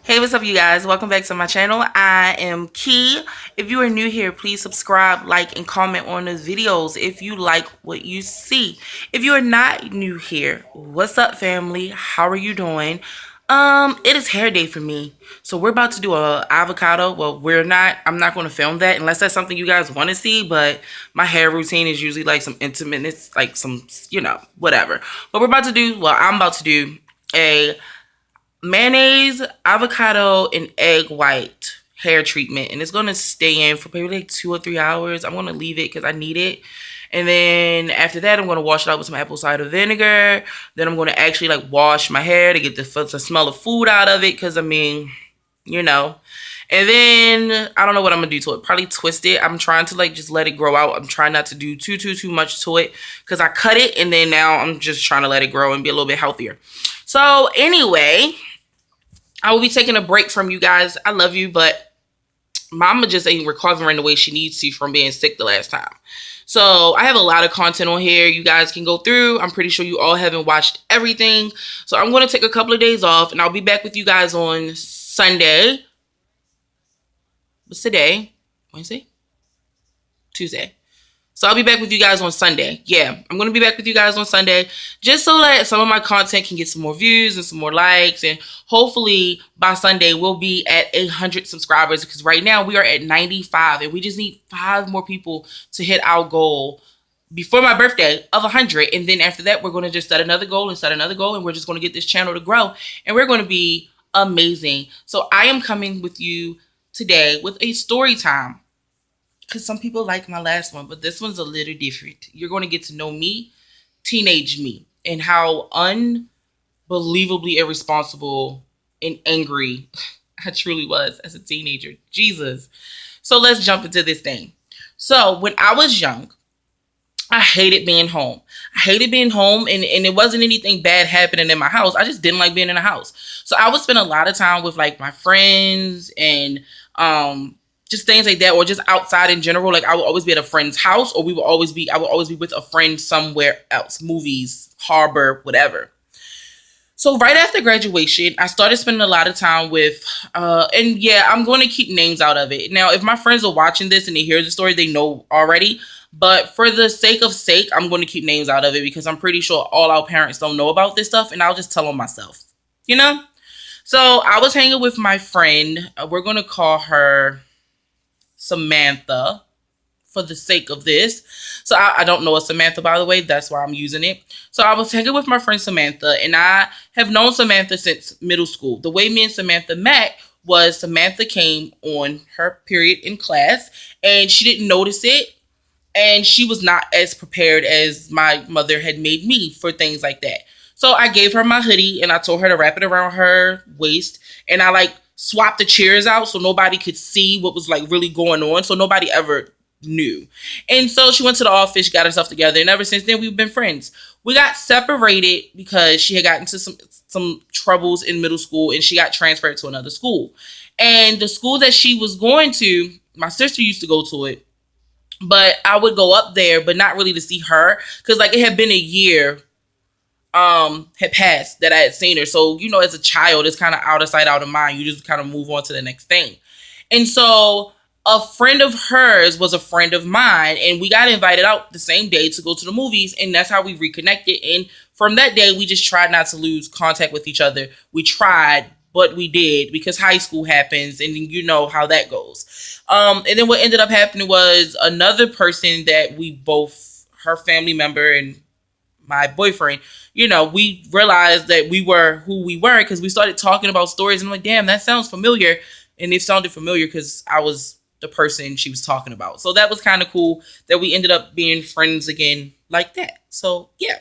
Hey, what's up, you guys? Welcome back to my channel. I am Key. If you are new here, please subscribe, like, and comment on the videos if you like what you see. If you are not new here, what's up, family? How are you doing? It is hair day for me. So we're about to do a avocado. Well, we're not. I'm not going to film that unless that's something you guys want to see, but my hair routine is usually like some intimateness, like some, whatever. But I'm about to do a mayonnaise, avocado, and egg white hair treatment, and it's gonna stay in for maybe like 2 or 3 hours. I'm gonna leave it because I need it. And then after that, I'm gonna wash it out with some apple cider vinegar. Then I'm gonna actually like wash my hair to get the smell of food out of it. Cause I mean, you know. And then I don't know what I'm gonna do to it. Probably twist it. I'm trying to like just let it grow out. I'm trying not to do too much to it because I cut it and then now I'm just trying to let it grow and be a little bit healthier. So anyway, I will be taking a break from you guys. I love you, but mama just ain't recovering the way she needs to from being sick the last time. So I have a lot of content on here you guys can go through. I'm pretty sure you all haven't watched everything. So I'm going to take a couple of days off and I'll be back with you guys on Sunday. What's today? Wednesday? Tuesday. So I'll be back with you guys on Sunday. Yeah, I'm going to be back with you guys on Sunday just so that some of my content can get some more views and some more likes. And hopefully by Sunday, we'll be at 100 subscribers because right now we are at 95 and we just need 5 more people to hit our goal before my birthday of 100. And then after that, we're going to just set another goal and we're just going to get this channel to grow and we're going to be amazing. So I am coming with you today with a story time. Because some people like my last one, but this one's a little different. You're going to get to know me, teenage me, and how unbelievably irresponsible and angry I truly was as a teenager. Jesus. So let's jump into this thing. So when I was young, I hated being home. I hated being home, and it wasn't anything bad happening in my house. I just didn't like being in the house. So I would spend a lot of time with like my friends and just things like that, or just outside in general. Like I would always be at a friend's house, or I would always be with a friend somewhere else, movies, harbor, whatever. So right after graduation, I started spending a lot of time with, and yeah, I'm going to keep names out of it. Now, if my friends are watching this and they hear the story, they know already. But for the sake, I'm going to keep names out of it because I'm pretty sure all our parents don't know about this stuff, and I'll just tell them myself, you know? So I was hanging with my friend. We're going to call her Samantha for the sake of this. So I don't know a Samantha, by the way. That's why I'm using it. So I was hanging with my friend Samantha, and I have known Samantha since middle school. The way me and Samantha met was Samantha came on her period in class, and she didn't notice it, and she was not as prepared as my mother had made me for things like that. So I gave her my hoodie, and I told her to wrap it around her waist, and I like swapped the chairs out so nobody could see what was like really going on. So nobody ever knew. And so she went to the office, got herself together, and ever since then we've been friends. We got separated because she had gotten into some troubles in middle school and she got transferred to another school. And the school that she was going to, my sister used to go to it, but I would go up there, but not really to see her because like it had been a year had passed that I had seen her. So, you know, as a child, it's kind of out of sight, out of mind. You just kind of move on to the next thing. And so a friend of hers was a friend of mine, and we got invited out the same day to go to the movies, and that's how we reconnected. And from that day, we just tried not to lose contact with each other. We tried, but we did because high school happens, and you know how that goes. And then what ended up happening was another person that we both, her family member and my boyfriend, you know, we realized that we were who we were because we started talking about stories, and I'm like, damn, that sounds familiar. And it sounded familiar because I was the person she was talking about. So that was kind of cool that we ended up being friends again like that. So yeah.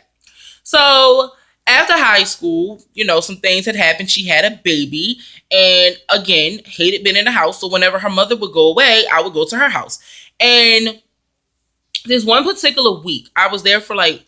So after high school, you know, some things had happened. She had a baby and again, hated being in the house. So whenever her mother would go away, I would go to her house. And this one particular week, I was there for like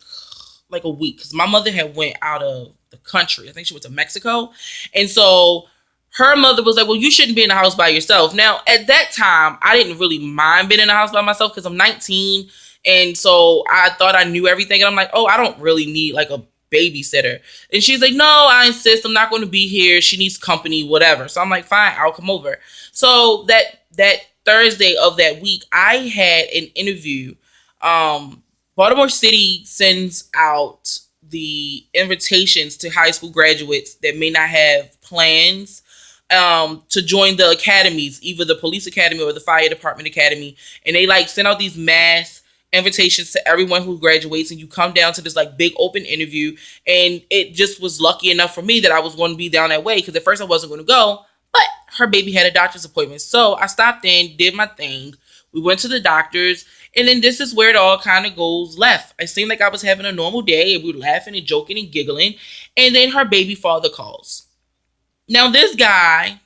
a week because my mother had went out of the country. I think she went to Mexico. And so her mother was like, well, you shouldn't be in the house by yourself. Now, at that time, I didn't really mind being in the house by myself because I'm 19. And so I thought I knew everything. And I'm like, oh, I don't really need like a babysitter. And she's like, no, I insist, I'm not going to be here. She needs company, whatever. So I'm like, fine, I'll come over. So that Thursday of that week, I had an interview. Baltimore City sends out the invitations to high school graduates that may not have plans to join the academies, either the police academy or the fire department academy. And they like send out these mass invitations to everyone who graduates, and you come down to this like big open interview. And it just was lucky enough for me that I was going to be down that way, because at first I wasn't going to go, but her baby had a doctor's appointment. So I stopped in, did my thing. We went to the doctor's, and then this is where it all kind of goes left. It seemed like I was having a normal day, and we were laughing and joking and giggling, and then her baby father calls. Now, this guy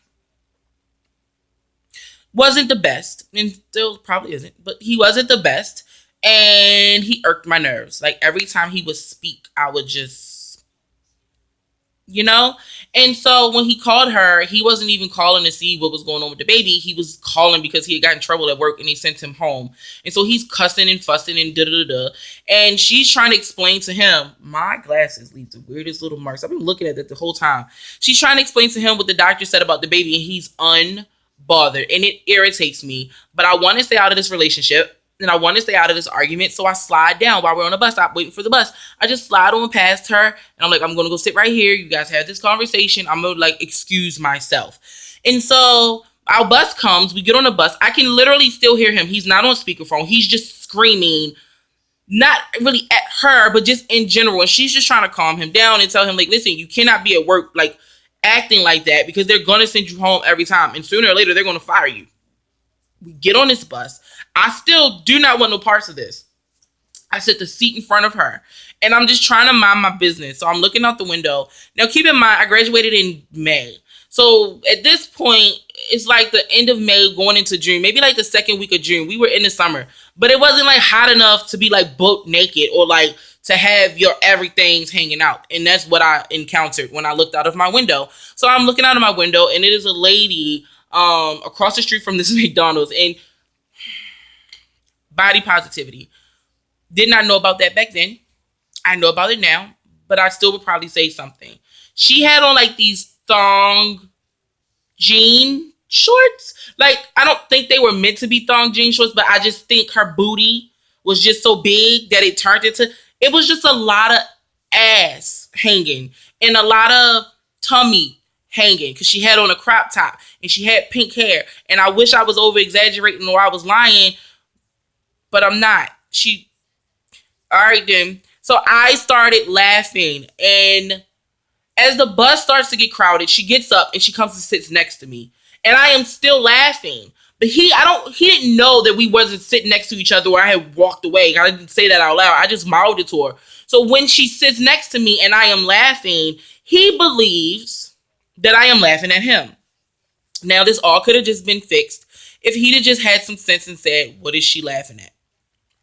wasn't the best, and still probably isn't, but he wasn't the best, and he irked my nerves. Like, every time he would speak, I would just, And so when he called her, he wasn't even calling to see what was going on with the baby. He was calling because he had gotten in trouble at work and they sent him home. And so he's cussing and fussing and da-da-da-da. And she's trying to explain to him, my glasses leave the weirdest little marks. I've been looking at it the whole time. She's trying to explain to him what the doctor said about the baby, and he's unbothered. And it irritates me. But I want to stay out of this relationship. And I want to stay out of this argument, so I slide down while we're on the bus. Stop waiting for the bus. I just slide on past her, and I'm like, I'm going to go sit right here. You guys have this conversation. I'm going to, like, excuse myself. And so our bus comes. We get on the bus. I can literally still hear him. He's not on speakerphone. He's just screaming, not really at her, but just in general. And she's just trying to calm him down and tell him, like, listen, you cannot be at work, like, acting like that, because they're going to send you home every time. And sooner or later, they're going to fire you. We get on this bus. I still do not want no parts of this. I sit the seat in front of her, and I'm just trying to mind my business. So I'm looking out the window. Now, keep in mind, I graduated in May. So at this point, it's like the end of May going into June, maybe like the second week of June. We were in the summer, but it wasn't like hot enough to be like butt naked or like to have your everything's hanging out. And that's what I encountered when I looked out of my window. So I'm looking out of my window, and it is a lady across the street from this McDonald's, and body positivity. Did not know about that back then. I know about it now, but I still would probably say something. She had on like these thong jean shorts. Like, I don't think they were meant to be thong jean shorts, but I just think her booty was just so big that it turned into, it was just a lot of ass hanging and a lot of tummy hanging, because she had on a crop top and she had pink hair. And I wish I was over exaggerating or I was lying, but I'm not. All right then. So I started laughing, and as the bus starts to get crowded, she gets up and she comes and sits next to me, and I am still laughing. But he didn't know that we wasn't sitting next to each other, or I had walked away. I didn't say that out loud. I just mouthed it to her. So when she sits next to me and I am laughing, he believes that I am laughing at him. Now, this all could have just been fixed if he'd have just had some sense and said, what is she laughing at?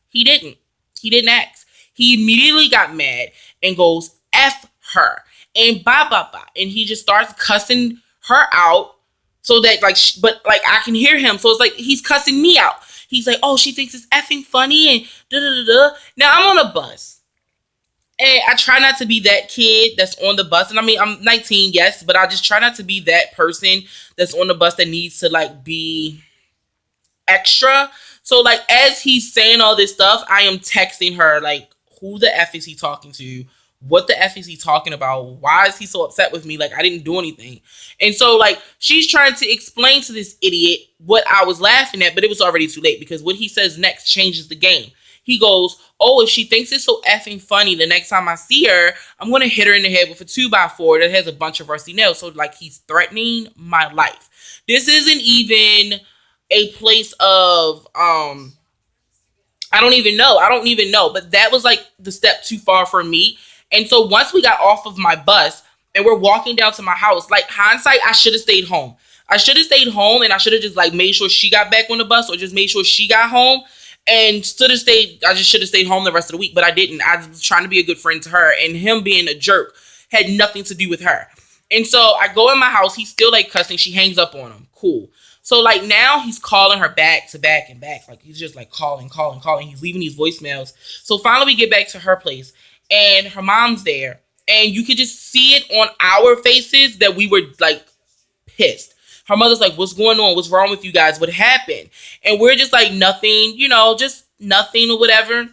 He didn't. He didn't ask. He immediately got mad and goes, F her. And blah, blah, blah. And he just starts cussing her out, so that, like, but, like, I can hear him. So it's like he's cussing me out. He's like, oh, she thinks it's effing funny and da-da-da-da. Now, I'm on a bus. And I try not to be that kid that's on the bus. And I mean, I'm 19, yes, but I just try not to be that person that's on the bus that needs to, like, be extra. So, like, as he's saying all this stuff, I am texting her, like, who the F is he talking to? What the F is he talking about? Why is he so upset with me? Like, I didn't do anything. And so, like, she's trying to explain to this idiot what I was laughing at, but it was already too late, because what he says next changes the game. He goes, oh, if she thinks it's so effing funny, the next time I see her, I'm going to hit her in the head with a 2x4 that has a bunch of rusty nails. So, like, he's threatening my life. This isn't even a place of, I don't even know. But that was, like, the step too far for me. And so once we got off of my bus and we're walking down to my house, like, hindsight, I should have stayed home. I should have stayed home, and I should have just, like, made sure she got back on the bus, or just made sure she got home, and I just should have stayed home the rest of the week, but I didn't. I was trying to be a good friend to her, and him being a jerk had nothing to do with her. And so I go in my house. He's still, like, cussing. She hangs up on him. Cool. So, like, now he's calling her back to back and back. Like, he's just, like, calling. He's leaving these voicemails. So finally we get back to her place, and her mom's there, And you could just see it on our faces that we were like pissed. Her mother's like, what's going on? What's wrong with you guys? What happened? And we're just like, nothing, just nothing or whatever.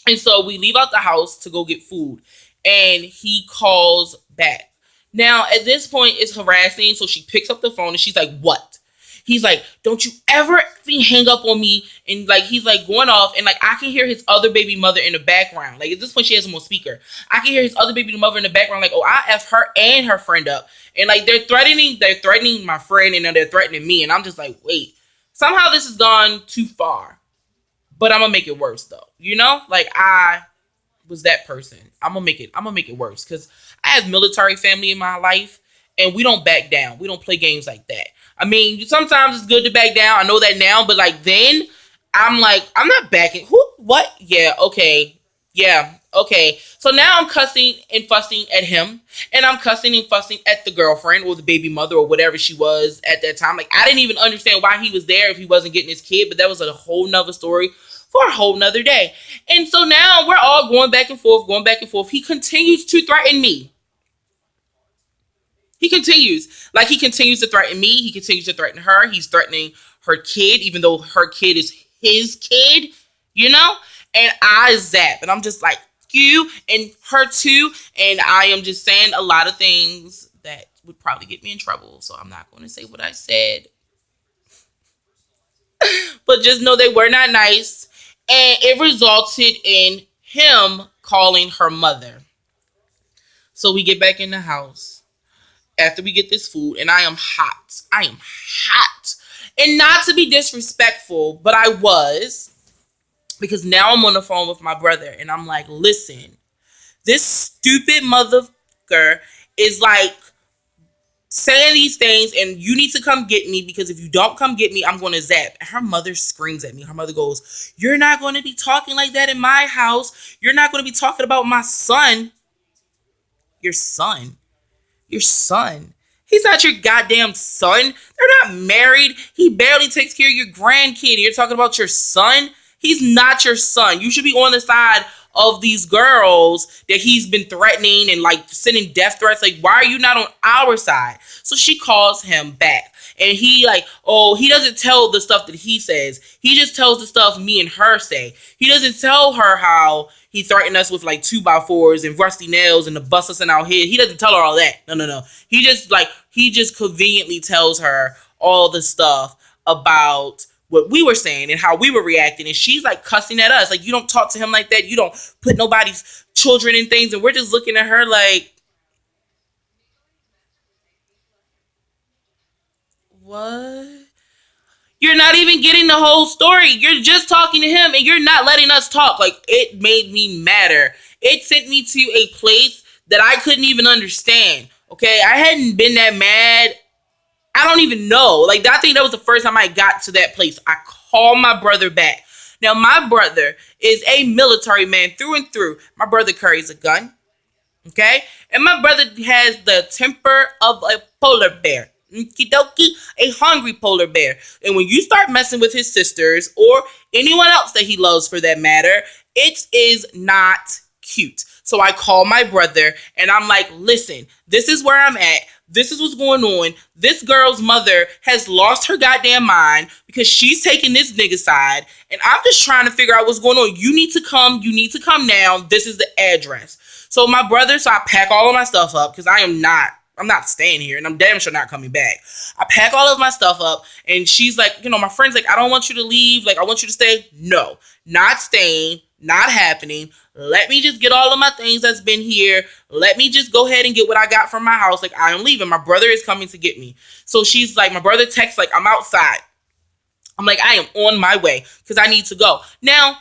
And so we leave out the house to go get food. And he calls back. Now, at this point, it's harassing. So she picks up the phone and she's like, what? He's like, don't you ever hang up on me. And like, he's like going off. And like, I can hear his other baby mother in the background. Like, at this point, she has him on speaker. I can hear his other baby mother in the background. Like, oh, I F her and her friend up. And like, they're threatening my friend. And then they're threatening me. And I'm just like, wait, somehow this has gone too far. But I'm gonna make it worse though. Like I was that person. I'm gonna make it worse because I have military family in my life and we don't back down. We don't play games like that. I mean, sometimes it's good to back down. I know that now, but like then I'm like, I'm not backing. Who? What? Yeah, okay. Yeah, okay. So now I'm cussing and fussing at him, and I'm cussing and fussing at the girlfriend or the baby mother or whatever she was at that time. Like, I didn't even understand why he was there if he wasn't getting his kid, but that was a whole nother story for a whole nother day. And so now we're all going back and forth, going back and forth. He continues to threaten me. He continues. Like, he continues to threaten me. He continues to threaten her. He's threatening her kid, even though her kid is his kid, And I zap. And I'm just like, you and her too. And I am just saying a lot of things that would probably get me in trouble. So I'm not going to say what I said. But just know they were not nice. And it resulted in him calling her mother. So we get back in the house after we get this food, and I am hot. I am hot. And not to be disrespectful, but I was, because now I'm on the phone with my brother, and I'm like, listen, this stupid motherfucker is like saying these things, and you need to come get me, because if you don't come get me, I'm going to zap. And her mother screams at me. Her mother goes, you're not going to be talking like that in my house. You're not going to be talking about my son. Your son? Your son? He's not your goddamn son. They're not married. He barely takes care of your grandkid. You're talking about your son? He's not your son. You should be on the side of these girls that he's been threatening and like sending death threats. Like, why are you not on our side? So she calls him back, and he like, oh, he doesn't tell the stuff that he says. He just tells the stuff me and her say. He doesn't tell her how he threatened us with like 2x4s and rusty nails and to bust us in our head. He doesn't tell her all that. No. He just conveniently tells her all the stuff about what we were saying and how we were reacting. And she's like cussing at us. Like, you don't talk to him like that. You don't put nobody's children in things. And we're just looking at her like, what? You're not even getting the whole story. You're just talking to him and you're not letting us talk. Like, it made me madder. It sent me to a place that I couldn't even understand. Okay, I hadn't been that mad. I don't even know. Like, I think that was the first time I got to that place. I called my brother back. Now, my brother is a military man through and through. My brother carries a gun. Okay? And my brother has the temper of a polar bear. Okie a hungry polar bear. And when you start messing with his sisters or anyone else that he loves for that matter, it is not cute. So I call my brother and I'm like, listen, this is where I'm at. This is what's going on. This girl's mother has lost her goddamn mind because she's taking this nigga side. And I'm just trying to figure out what's going on. You need to come. You need to come now. This is the address. So my brother, so I pack all of my stuff up because I'm not staying here and I'm damn sure not coming back. I pack all of my stuff up and she's like, my friend's like, I don't want you to leave. Like, I want you to stay. No, not staying, not happening. Let me just get all of my things that's been here. Let me just go ahead and get what I got from my house. Like, I am leaving. My brother is coming to get me. So she's like, my brother texts like, I'm outside. I'm like, I am on my way because I need to go. Now,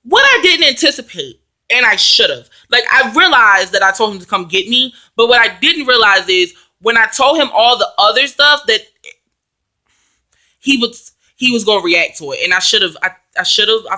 what I didn't anticipate, and I should have. Like, I realized that I told him to come get me, but what I didn't realize is when I told him all the other stuff that he was going to react to it. And I should have,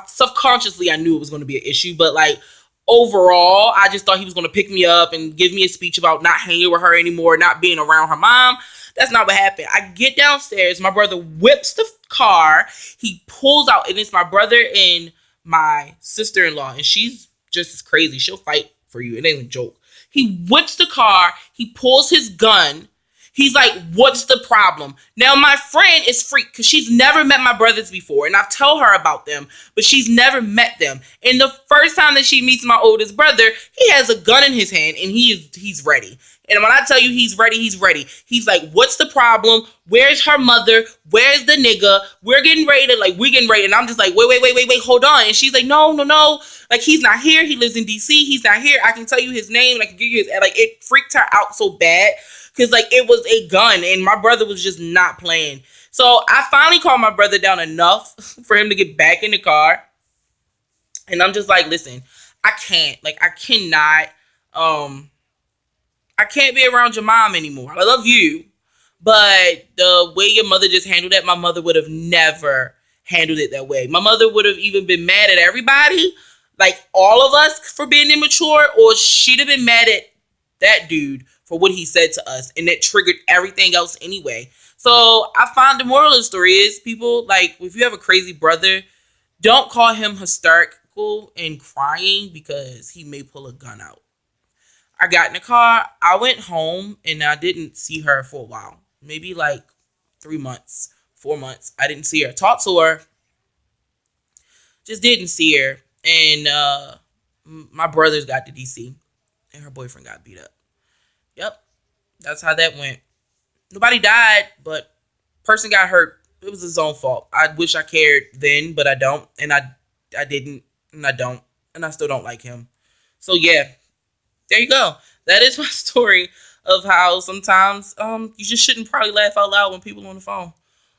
subconsciously, I knew it was going to be an issue, but like overall, I just thought he was going to pick me up and give me a speech about not hanging with her anymore, not being around her mom. That's not what happened. I get downstairs, my brother whips the car, he pulls out, and it's my brother and my sister-in-law, and she's just as crazy. She'll fight for you. It ain't a joke. He whips the car. He pulls his gun. He's like, what's the problem? Now, my friend is freaked because she's never met my brothers before. And I've told her about them, but she's never met them. And the first time that she meets my oldest brother, he has a gun in his hand and he's ready. And when I tell you he's ready, he's ready. He's like, what's the problem? Where's her mother? Where's the nigga? We're getting ready. And I'm just like, wait, hold on. And she's like, no. Like, he's not here. He lives in DC. He's not here. I can tell you his name. I can give you his, like, it freaked her out so bad. Because, like, it was a gun. And my brother was just not playing. So I finally calmed my brother down enough for him to get back in the car. And I'm just like, listen, I can't. Like, I cannot. I can't be around your mom anymore. I love you. But the way your mother just handled that, my mother would have never handled it that way. My mother would have even been mad at everybody, like all of us, for being immature, or she'd have been mad at that dude for what he said to us, and that triggered everything else anyway. So I find the moral of the story is, people, like, if you have a crazy brother, don't call him hysterical and crying because he may pull a gun out. I got in the car, I went home, and I didn't see her for a while. Maybe like 3 months, 4 months. I didn't see her. Talked to her. Just didn't see her. And my brothers got to DC, and her boyfriend got beat up. Yep. That's how that went. Nobody died, but person got hurt. It was his own fault. I wish I cared then, but I don't. And I didn't, and I don't. And I still don't like him. So yeah. There you go. That is my story of how sometimes you just shouldn't probably laugh out loud when people are on the phone.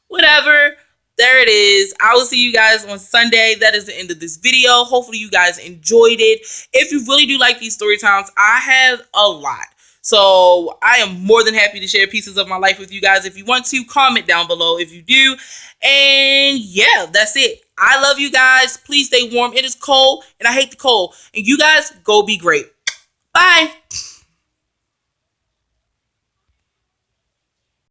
Whatever. There it is. I will see you guys on Sunday. That is the end of this video. Hopefully you guys enjoyed it. If you really do like these story times, I have a lot. So I am more than happy to share pieces of my life with you guys. If you want to, comment down below if you do. And yeah, that's it. I love you guys. Please stay warm. It is cold and I hate the cold. And you guys, go be great. Bye.